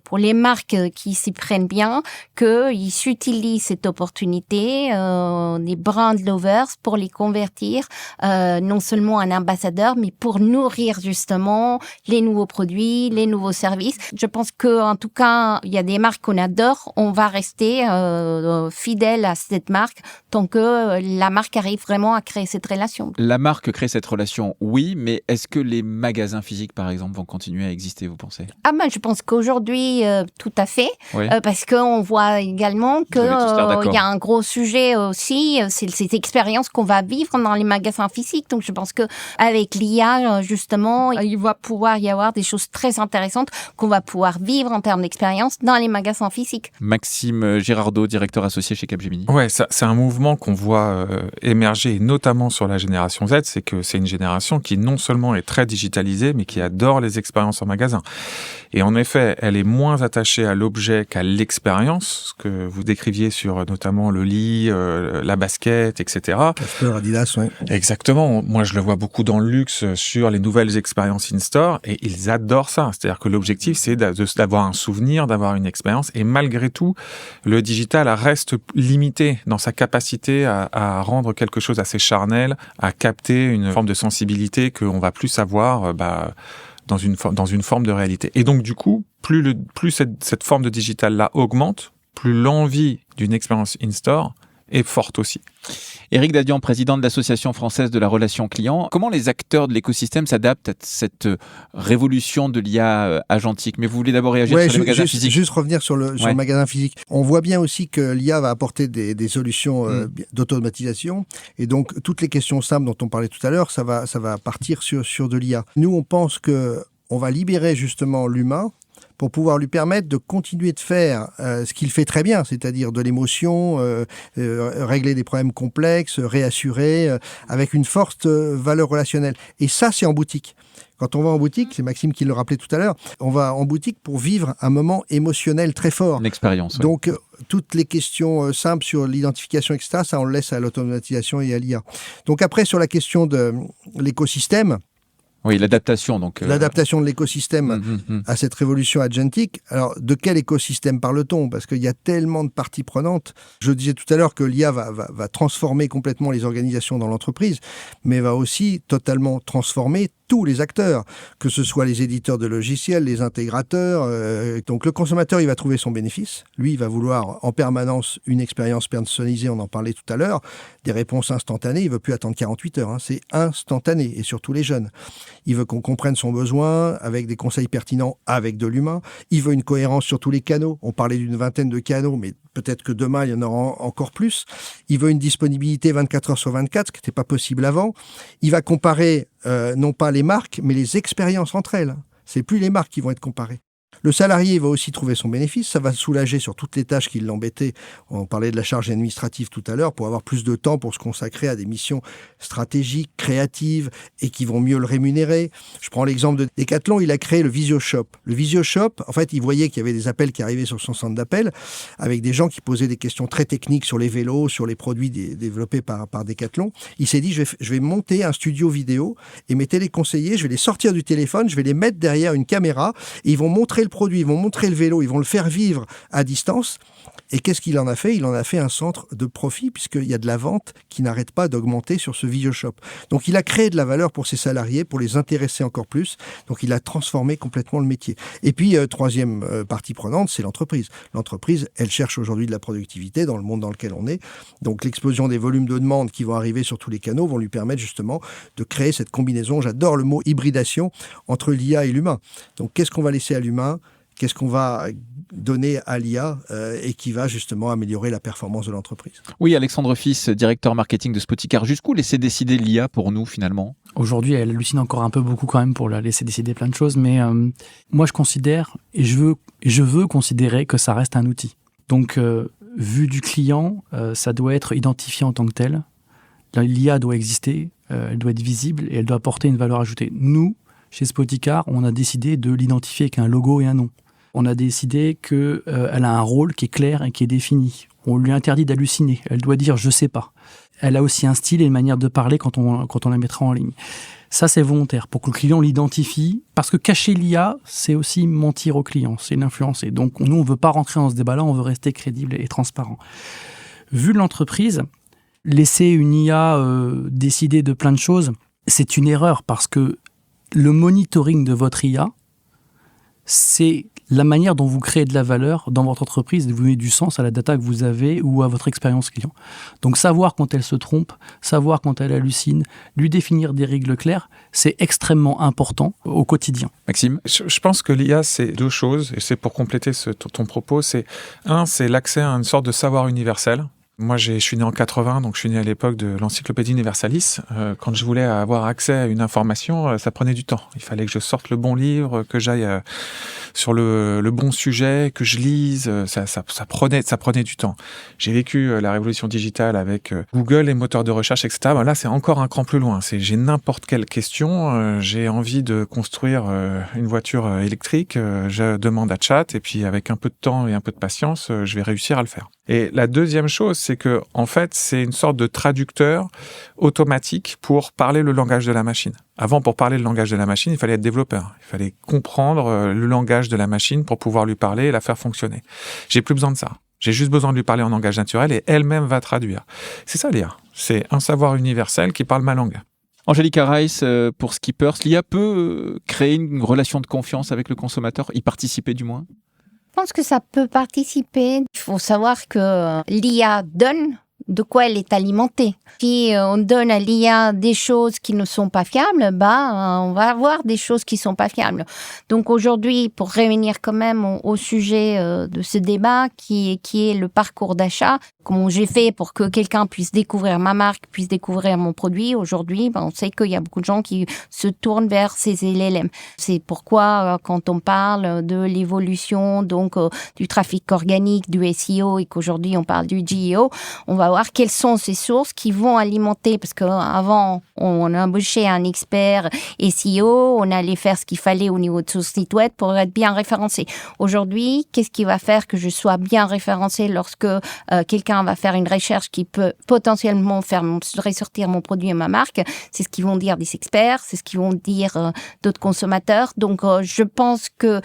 pour les marques qui s'y prennent bien qu'ils utilisent cette opportunité, des brand lovers, pour les convertir non seulement en ambassadeurs, mais pour nourrir justement les nouveaux produits, les nouveaux services. Je pense que en tout cas, il y a des marques qu'on adore. On va rester fidèle à cette marque tant que la marque arrive vraiment à créer cette relation. La marque crée cette relation, oui, mais est-ce que les magasins physiques, par exemple, vont continuer à exister, vous pensez ? Je pense qu'aujourd'hui, tout à fait, Oui. parce qu'on voit également que Vous avez tous l'air d'accord. il y a un gros sujet aussi, c'est cette expérience qu'on va vivre dans les magasins physiques. Donc je pense que avec l'IA, justement, il va pouvoir y avoir des choses très intéressantes qu'on va pouvoir vivre en termes d'expérience dans les magasins physiques. Maxime Girardot, directeur associé chez Capgemini. Ouais, c'est un mouvement qu'on voit émerger, et notamment sur la génération Z, c'est que c'est une génération qui non seulement est très digitalisée, mais qui adore les expériences en magasin. Et en effet, elle est moins attachée à l'objet qu'à l'expérience, ce que vous décriviez sur notamment le lit, la basket, etc. Casper, Adidas, oui. Exactement. Moi, je le vois beaucoup dans le luxe sur les nouvelles expériences in-store, et ils adorent ça. C'est-à-dire que l'objectif, c'est d'avoir un souvenir, d'avoir une expérience. Et malgré tout, le digital reste limité dans sa capacité à rendre quelque chose assez charnel, à capter une forme de sensibilité qu'on va plus avoir dans une forme de réalité. Et donc, du coup, plus cette forme de digital-là augmente, plus l'envie d'une expérience in-store est forte aussi. Éric Dadian, président de l'Association française de la relation client. Comment les acteurs de l'écosystème s'adaptent à cette révolution de l'IA agentique ? Mais vous voulez d'abord réagir sur les magasins physiques ? Juste revenir sur le magasin physique. On voit bien aussi que l'IA va apporter des solutions d'automatisation. Et donc, toutes les questions simples dont on parlait tout à l'heure, ça va partir sur de l'IA. Nous, on pense qu'on va libérer justement l'humain pour pouvoir lui permettre de continuer de faire ce qu'il fait très bien, c'est-à-dire de l'émotion, régler des problèmes complexes, réassurer, avec une forte valeur relationnelle. Et ça, c'est en boutique. Quand on va en boutique, c'est Maxime qui le rappelait tout à l'heure, on va en boutique pour vivre un moment émotionnel très fort. Une expérience. Oui. Donc, toutes les questions simples sur l'identification, etc., ça, on le laisse à l'automatisation et à l'IA. Donc après, sur la question de l'écosystème, oui, l'adaptation. Donc, l'adaptation de l'écosystème à cette révolution agentique. Alors, de quel écosystème parle-t-on ? Parce qu'il y a tellement de parties prenantes. Je disais tout à l'heure que l'IA va transformer complètement les organisations dans l'entreprise, mais va aussi totalement transformer tous les acteurs, que ce soit les éditeurs de logiciels, les intégrateurs. Donc, le consommateur, il va trouver son bénéfice. Lui, il va vouloir en permanence une expérience personnalisée, on en parlait tout à l'heure, des réponses instantanées. Il ne veut plus attendre 48 heures. C'est instantané, et surtout les jeunes. Il veut qu'on comprenne son besoin avec des conseils pertinents, avec de l'humain. Il veut une cohérence sur tous les canaux. On parlait d'une vingtaine de canaux, mais peut-être que demain, il y en aura encore plus. Il veut une disponibilité 24 heures sur 24, ce qui n'était pas possible avant. Il va comparer non pas les marques, mais les expériences entre elles. C'est plus les marques qui vont être comparées. Le salarié va aussi trouver son bénéfice, ça va soulager sur toutes les tâches qui l'embêtaient. On parlait de la charge administrative tout à l'heure, pour avoir plus de temps pour se consacrer à des missions stratégiques, créatives, et qui vont mieux le rémunérer. Je prends l'exemple de Decathlon, il a créé le VisioShop. Le VisioShop, en fait, il voyait qu'il y avait des appels qui arrivaient sur son centre d'appel, avec des gens qui posaient des questions très techniques sur les vélos, sur les produits développés par Decathlon. Il s'est dit, je vais monter un studio vidéo, et mes téléconseillers, je vais les sortir du téléphone, je vais les mettre derrière une caméra, et ils vont montrer le produit, ils vont montrer le vélo, ils vont le faire vivre à distance. Et qu'est-ce qu'il en a fait ? Il en a fait un centre de profit, puisqu'il y a de la vente qui n'arrête pas d'augmenter sur ce VisioShop. Donc il a créé de la valeur pour ses salariés, pour les intéresser encore plus. Donc il a transformé complètement le métier. Et puis, troisième partie prenante, c'est l'entreprise. L'entreprise, elle cherche aujourd'hui de la productivité dans le monde dans lequel on est. Donc l'explosion des volumes de demandes qui vont arriver sur tous les canaux vont lui permettre justement de créer cette combinaison, j'adore le mot hybridation, entre l'IA et l'humain. Donc qu'est-ce qu'on va laisser à l'humain ? Qu'est-ce qu'on va donner à l'IA et qui va justement améliorer la performance de l'entreprise. Oui, Alexandre Fils, directeur marketing de Spoticar. Jusqu'où laisser décider l'IA pour nous finalement ? Aujourd'hui, elle hallucine encore un peu beaucoup quand même pour la laisser décider plein de choses, mais moi je considère, et je veux considérer que ça reste un outil. Donc, vu du client, ça doit être identifié en tant que tel. L'IA doit exister, elle doit être visible et elle doit apporter une valeur ajoutée. Nous, chez Spoticar, on a décidé de l'identifier avec un logo et un nom. On a décidé qu'elle a un rôle qui est clair et qui est défini. On lui interdit d'halluciner. Elle doit dire « je sais pas ». Elle a aussi un style et une manière de parler quand on la mettra en ligne. Ça, c'est volontaire, pour que le client l'identifie. Parce que cacher l'IA, c'est aussi mentir au client, c'est l'influencer. Donc, nous, on ne veut pas rentrer dans ce débat-là, on veut rester crédible et transparent. Vu l'entreprise, laisser une IA décider de plein de choses, c'est une erreur parce que le monitoring de votre IA, c'est la manière dont vous créez de la valeur dans votre entreprise, vous donnez du sens à la data que vous avez ou à votre expérience client. Donc savoir quand elle se trompe, savoir quand elle hallucine, lui définir des règles claires, c'est extrêmement important au quotidien. Maxime ? Je pense que l'IA, c'est deux choses, et c'est pour compléter ton propos. C'est l'accès à une sorte de savoir universel. Moi, je suis né en 80, donc je suis né à l'époque de l'Encyclopédie Universalis. Quand je voulais avoir accès à une information, ça prenait du temps. Il fallait que je sorte le bon livre, que j'aille sur le bon sujet, que je lise. Ça prenait du temps. J'ai vécu la révolution digitale avec Google, les moteurs de recherche, etc. Ben là, c'est encore un cran plus loin. J'ai n'importe quelle question. J'ai envie de construire une voiture électrique. Je demande à Chat, et puis avec un peu de temps et un peu de patience, je vais réussir à le faire. Et la deuxième chose, c'est que, en fait, c'est une sorte de traducteur automatique pour parler le langage de la machine. Avant, pour parler le langage de la machine, il fallait être développeur. Il fallait comprendre le langage de la machine pour pouvoir lui parler et la faire fonctionner. J'ai plus besoin de ça. J'ai juste besoin de lui parler en langage naturel et elle-même va traduire. C'est ça l'IA. C'est un savoir universel qui parle ma langue. Angélique Arreis, pour Skippers, l'IA peut créer une relation de confiance avec le consommateur, y participer du moins ? Je pense que ça peut participer. Il faut savoir que l'IA donne de quoi elle est alimentée. Si on donne à l'IA des choses qui ne sont pas fiables, on va avoir des choses qui sont pas fiables. Donc aujourd'hui, pour revenir quand même au sujet de ce débat qui est le parcours d'achat, comment j'ai fait pour que quelqu'un puisse découvrir ma marque, puisse découvrir mon produit. Aujourd'hui, on sait qu'il y a beaucoup de gens qui se tournent vers ces LLM. C'est pourquoi quand on parle de l'évolution du trafic organique, du SEO, et qu'aujourd'hui on parle du GEO, on va voir quelles sont ces sources qui vont alimenter, parce qu'avant on embauchait un expert SEO, on allait faire ce qu'il fallait au niveau de son site web pour être bien référencé. Aujourd'hui, qu'est-ce qui va faire que je sois bien référencé lorsque quelqu'un va faire une recherche qui peut potentiellement faire ressortir mon produit et ma marque? C'est ce qu'ils vont dire des experts, c'est ce qu'ils vont dire d'autres consommateurs. Donc je pense que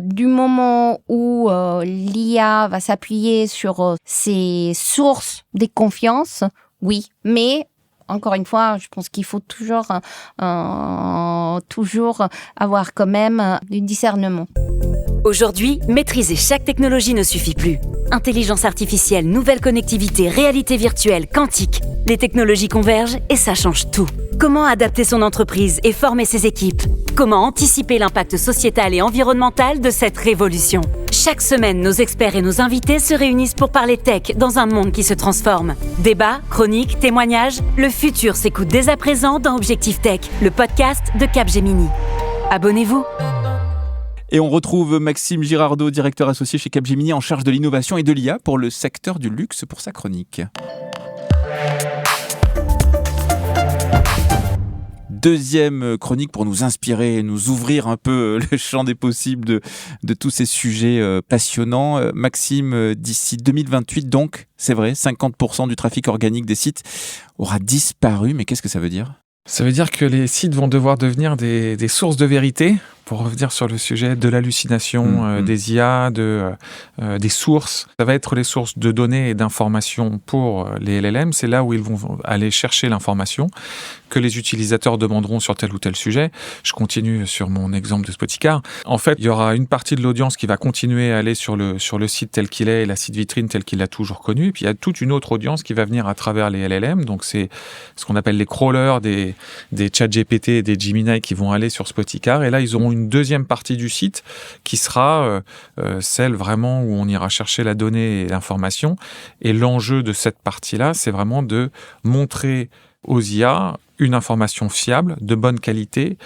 du moment où l'IA va s'appuyer sur ces sources de confiance, oui, mais encore une fois, je pense qu'il faut toujours avoir quand même du discernement. Aujourd'hui, maîtriser chaque technologie ne suffit plus. Intelligence artificielle, nouvelle connectivité, réalité virtuelle, quantique. Les technologies convergent et ça change tout. Comment adapter son entreprise et former ses équipes ? Comment anticiper l'impact sociétal et environnemental de cette révolution ? Chaque semaine, nos experts et nos invités se réunissent pour parler tech dans un monde qui se transforme. Débats, chroniques, témoignages, le futur s'écoute dès à présent dans Objectif Tech, le podcast de Capgemini. Abonnez-vous. Et on retrouve Maxime Girardot, directeur associé chez Capgemini en charge de l'innovation et de l'IA pour le secteur du luxe pour sa chronique. Deuxième chronique pour nous inspirer, nous ouvrir un peu le champ des possibles de tous ces sujets passionnants. Maxime, d'ici 2028, donc, c'est vrai, 50% du trafic organique des sites aura disparu. Mais qu'est-ce que ça veut dire ? Ça veut dire que les sites vont devoir devenir des sources de vérité, pour revenir sur le sujet de l'hallucination, des IA, des sources. Ça va être les sources de données et d'informations pour les LLM. C'est là où ils vont aller chercher l'information que les utilisateurs demanderont sur tel ou tel sujet. Je continue sur mon exemple de Spoticar. En fait, il y aura une partie de l'audience qui va continuer à aller sur le site tel qu'il est, la site vitrine tel qu'il l'a toujours connu. Et puis, il y a toute une autre audience qui va venir à travers les LLM. Donc, c'est ce qu'on appelle les crawlers des ChatGPT et des Gemini qui vont aller sur Spoticar. Et là, ils auront une deuxième partie du site qui sera celle vraiment où on ira chercher la donnée et l'information. Et l'enjeu de cette partie-là, c'est vraiment de montrer aux IA une information fiable, de bonne qualité,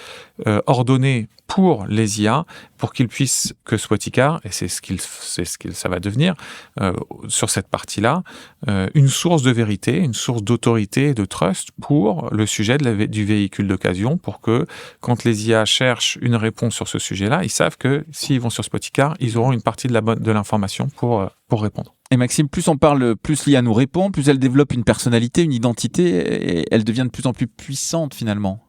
ordonnée pour les IA, pour qu'ils puissent, que Spoticar, et c'est ce qu'il ça va devenir, sur cette partie-là, une source de vérité, une source d'autorité et de trust pour le sujet du véhicule d'occasion, pour que, quand les IA cherchent une réponse sur ce sujet-là, ils savent que s'ils vont sur Spoticar, ils auront une partie de l'information pour répondre. Et Maxime, plus on parle, plus l'IA nous répond, plus elle développe une personnalité, une identité, et elle devient de plus en plus puissante finalement.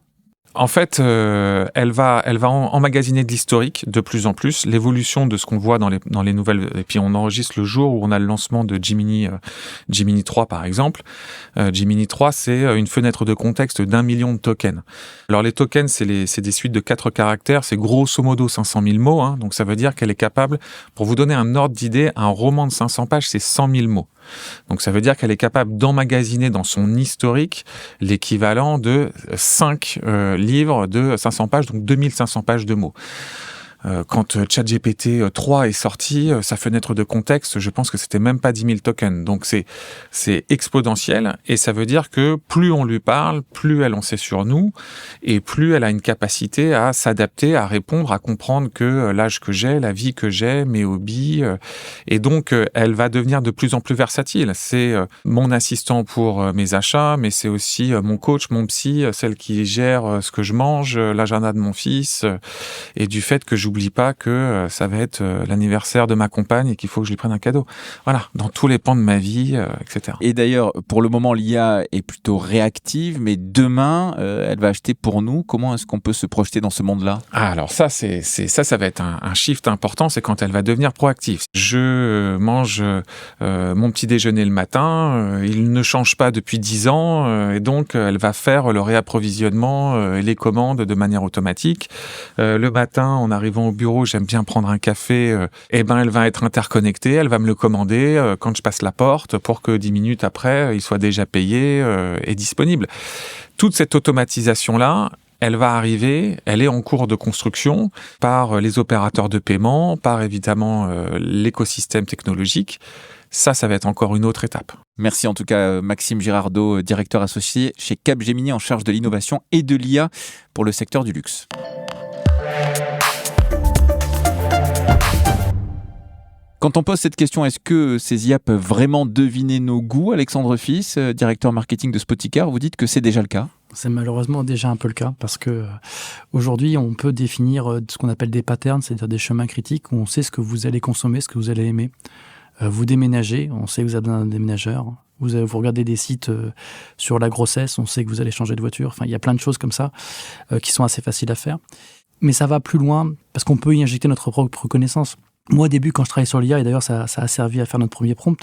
En fait, elle va emmagasiner de l'historique de plus en plus, l'évolution de ce qu'on voit dans les nouvelles. Et puis on enregistre le jour où on a le lancement de Gemini 3 par exemple. Gemini 3, c'est une fenêtre de contexte d'1 million de tokens. Alors les tokens, c'est des suites de 4 caractères, c'est grosso modo 500 000 mots. Hein, donc ça veut dire qu'elle est capable, pour vous donner un ordre d'idée, un roman de 500 pages, c'est 100 000 mots. Donc ça veut dire qu'elle est capable d'emmagasiner dans son historique l'équivalent de 5 livres de 500 pages, donc 2500 pages de mots. Quand ChatGPT 3 est sorti, sa fenêtre de contexte, je pense que c'était même pas 10 000 tokens. Donc c'est exponentiel et ça veut dire que plus on lui parle, plus elle en sait sur nous et plus elle a une capacité à s'adapter, à répondre, à comprendre que l'âge que j'ai, la vie que j'ai, mes hobbies. Et donc, elle va devenir de plus en plus versatile. C'est mon assistant pour mes achats, mais c'est aussi mon coach, mon psy, celle qui gère ce que je mange, l'agenda de mon fils et du fait que j'oublie pas que ça va être l'anniversaire de ma compagne et qu'il faut que je lui prenne un cadeau. Voilà, dans tous les pans de ma vie, etc. Et d'ailleurs, pour le moment, l'IA est plutôt réactive, mais demain, elle va acheter pour nous. Comment est-ce qu'on peut se projeter dans ce monde-là ? Alors ça va être un shift important, c'est quand elle va devenir proactive. Je mange mon petit déjeuner le matin, il ne change pas depuis 10 ans, et donc elle va faire le réapprovisionnement et les commandes de manière automatique. Le matin, en arrivant au bureau, j'aime bien prendre un café, elle va être interconnectée, elle va me le commander quand je passe la porte pour que 10 minutes après, il soit déjà payé et disponible. Toute cette automatisation-là, elle va arriver, elle est en cours de construction par les opérateurs de paiement, par évidemment l'écosystème technologique. Ça va être encore une autre étape. Merci en tout cas Maxime Girardot, directeur associé chez Capgemini en charge de l'innovation et de l'IA pour le secteur du luxe. Quand on pose cette question, est-ce que ces IA peuvent vraiment deviner nos goûts, Alexandre Fils, directeur marketing de Spoticar, vous dites que c'est déjà le cas ? C'est malheureusement déjà un peu le cas parce que aujourd'hui, on peut définir ce qu'on appelle des patterns, c'est-à-dire des chemins critiques où on sait ce que vous allez consommer, ce que vous allez aimer. Vous déménagez, on sait que vous avez besoin d'un déménageur. Vous regardez des sites sur la grossesse, on sait que vous allez changer de voiture. Enfin, il y a plein de choses comme ça qui sont assez faciles à faire. Mais ça va plus loin parce qu'on peut y injecter notre propre connaissance. Moi, au début, quand je travaillais sur l'IA, et d'ailleurs ça a servi à faire notre premier prompt,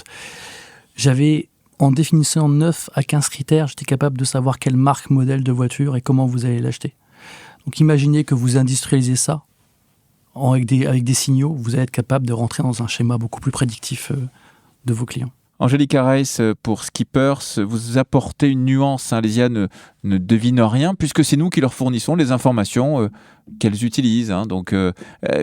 j'avais, en définissant 9 à 15 critères, j'étais capable de savoir quelle marque, modèle de voiture et comment vous allez l'acheter. Donc imaginez que vous industrialisez ça avec des signaux, vous allez être capable de rentrer dans un schéma beaucoup plus prédictif de vos clients. Angélique Arreis, pour Skippers, vous apportez une nuance. Les IA ne devinent rien puisque c'est nous qui leur fournissons les informations qu'elles utilisent. Donc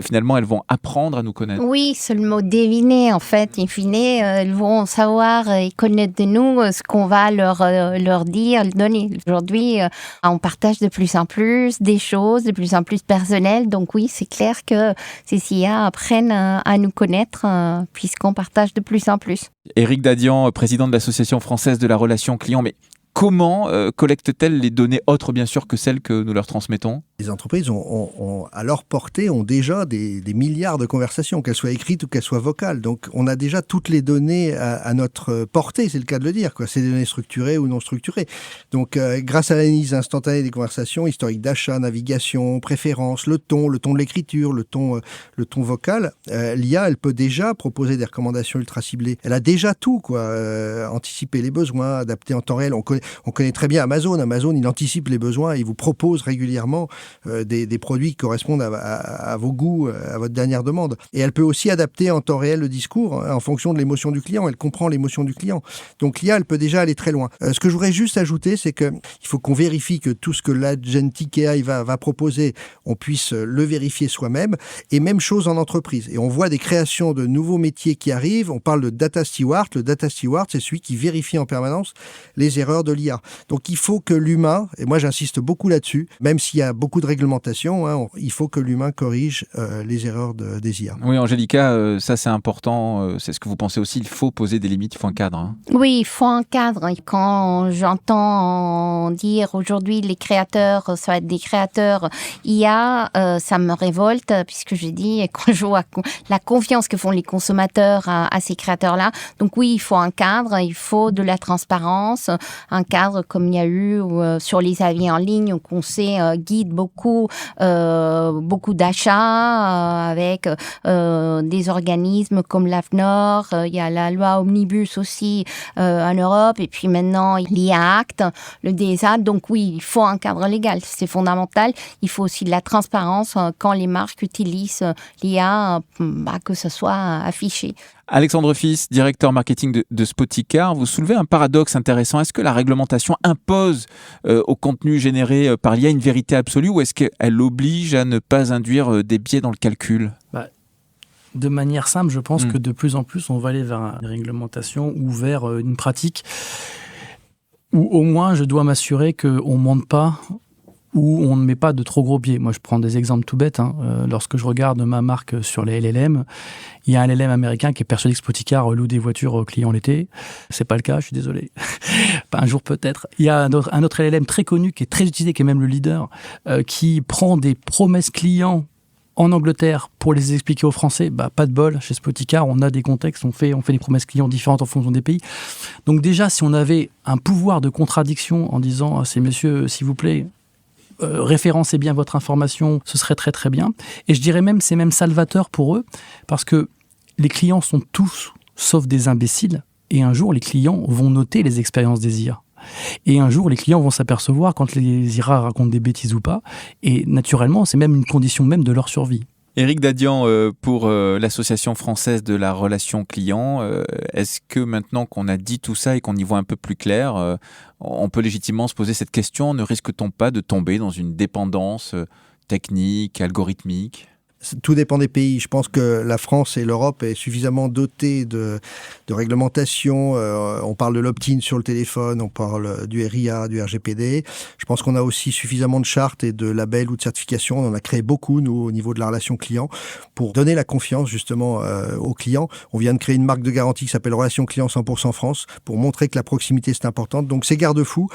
finalement, elles vont apprendre à nous connaître. Oui, c'est le mot deviner en fait. In fine, elles vont savoir et connaître de nous ce qu'on va leur dire, leur donner. Aujourd'hui, on partage de plus en plus des choses, de plus en plus personnelles. Donc oui, c'est clair que ces IA apprennent à nous connaître puisqu'on partage de plus en plus. Éric Dadian, président de l'Association française de la relation client, mais comment collectent-elles les données autres, bien sûr, que celles que nous leur transmettons ? Les entreprises ont à leur portée ont déjà des milliards de conversations, qu'elles soient écrites ou qu'elles soient vocales. Donc, on a déjà toutes les données à notre portée, c'est le cas de le dire, quoi. C'est des données structurées ou non structurées. Donc, grâce à l'analyse instantanée des conversations, historique d'achat, navigation, préférences, le ton de l'écriture, le ton vocal, l'IA, elle peut déjà proposer des recommandations ultra ciblées. Elle a déjà tout, quoi. Anticiper les besoins, adapter en temps réel. On connaît très bien Amazon. Amazon, il anticipe les besoins, il vous propose régulièrement des produits qui correspondent à vos goûts, à votre dernière demande. Et elle peut aussi adapter en temps réel le discours en fonction de l'émotion du client. Elle comprend l'émotion du client. Donc l'IA, elle peut déjà aller très loin. Ce que je voudrais juste ajouter, c'est qu'il faut qu'on vérifie que tout ce que l'Agentic AI va proposer, on puisse le vérifier soi-même. Et même chose en entreprise. Et on voit des créations de nouveaux métiers qui arrivent. On parle de data steward. Le data steward, c'est celui qui vérifie en permanence les erreurs de l'IA. Donc il faut que l'humain, et moi j'insiste beaucoup là-dessus, même s'il y a beaucoup beaucoup de réglementations. Il faut que l'humain corrige les erreurs des IA. Oui, Angélica, ça c'est important. C'est ce que vous pensez aussi. Il faut poser des limites, il faut un cadre. Oui, il faut un cadre. Quand j'entends dire aujourd'hui les créateurs, ça va être des créateurs IA, ça me révolte puisque je dis, quand je vois la confiance que font les consommateurs à ces créateurs-là. Donc oui, il faut un cadre, il faut de la transparence, un cadre comme il y a eu sur les avis en ligne, qu'on sait guide beaucoup d'achats avec des organismes comme l'AFNOR. Il y a la loi Omnibus aussi en Europe, et puis maintenant l'IA Act, le DSA. Donc oui, il faut un cadre légal, c'est fondamental. Il faut aussi de la transparence quand les marques utilisent l'IA, que ce soit affiché. Alexandre Fils, directeur marketing de Spoticar, vous soulevez un paradoxe intéressant. Est-ce que la réglementation impose au contenu généré par l'IA une vérité absolue, ou est-ce qu'elle oblige à ne pas induire des biais dans le calcul ? De manière simple, je pense que de plus en plus, on va aller vers une réglementation ou vers une pratique où au moins je dois m'assurer qu'on ne mente pas, où on ne met pas de trop gros biais. Moi, je prends des exemples tout bêtes. Lorsque je regarde ma marque sur les LLM, il y a un LLM américain qui est persuadé que Spoticar loue des voitures aux clients l'été. C'est pas le cas, je suis désolé. Un jour peut-être. Il y a un autre LLM très connu, qui est très utilisé, qui est même le leader, qui prend des promesses clients en Angleterre pour les expliquer aux Français. Pas de bol. Chez Spoticar, on a des contextes, on fait des promesses clients différentes en fonction des pays. Donc déjà, si on avait un pouvoir de contradiction en disant à ces messieurs, s'il vous plaît, référencez bien votre information, ce serait très très bien. Et je dirais même, c'est même salvateur pour eux, parce que les clients sont tous, sauf des imbéciles, et un jour les clients vont noter les expériences des IA. Et un jour les clients vont s'apercevoir quand les IA racontent des bêtises ou pas, et naturellement c'est même une condition même de leur survie. Éric Dadian, pour l'Association française de la relation client, est-ce que maintenant qu'on a dit tout ça et qu'on y voit un peu plus clair, on peut légitimement se poser cette question, ne risque-t-on pas de tomber dans une dépendance technique, algorithmique ? Tout dépend des pays. Je pense que la France et l'Europe est suffisamment dotée de réglementation. On parle de l'opt-in sur le téléphone, on parle du RIA, du RGPD. Je pense qu'on a aussi suffisamment de chartes et de labels ou de certifications. On en a créé beaucoup, nous, au niveau de la relation client, pour donner la confiance, justement, aux clients. On vient de créer une marque de garantie qui s'appelle Relation Client 100% France, pour montrer que la proximité, c'est importante. Donc, ces garde-fous,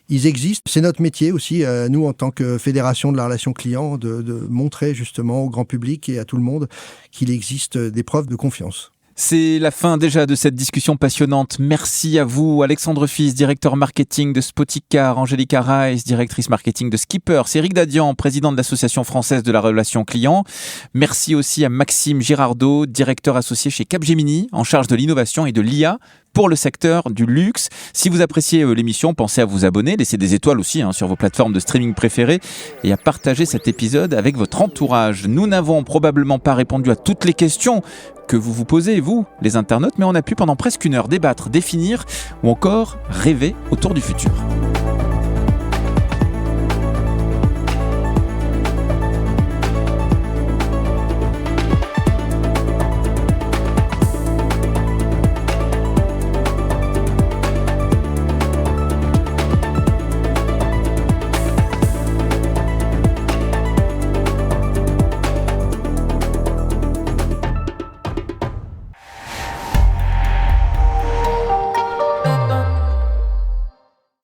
ils existent. C'est notre métier aussi, nous, en tant que fédération de la relation client, de montrer, justement, au grand public et à tout le monde qu'il existe des preuves de confiance. C'est la fin déjà de cette discussion passionnante. Merci à vous, Alexandre Fils, directeur marketing de Spoticar, Angélica Rice, directrice marketing de Skipper, Éric Dadian, président de l'Association française de la relation client. Merci aussi à Maxime Girardot, directeur associé chez Capgemini, en charge de l'innovation et de l'IA pour le secteur du luxe. Si vous appréciez l'émission, pensez à vous abonner, laissez des étoiles aussi sur vos plateformes de streaming préférées et à partager cet épisode avec votre entourage. Nous n'avons probablement pas répondu à toutes les questions que vous vous posez, vous, les internautes, mais on a pu pendant presque une heure débattre, définir ou encore rêver autour du futur.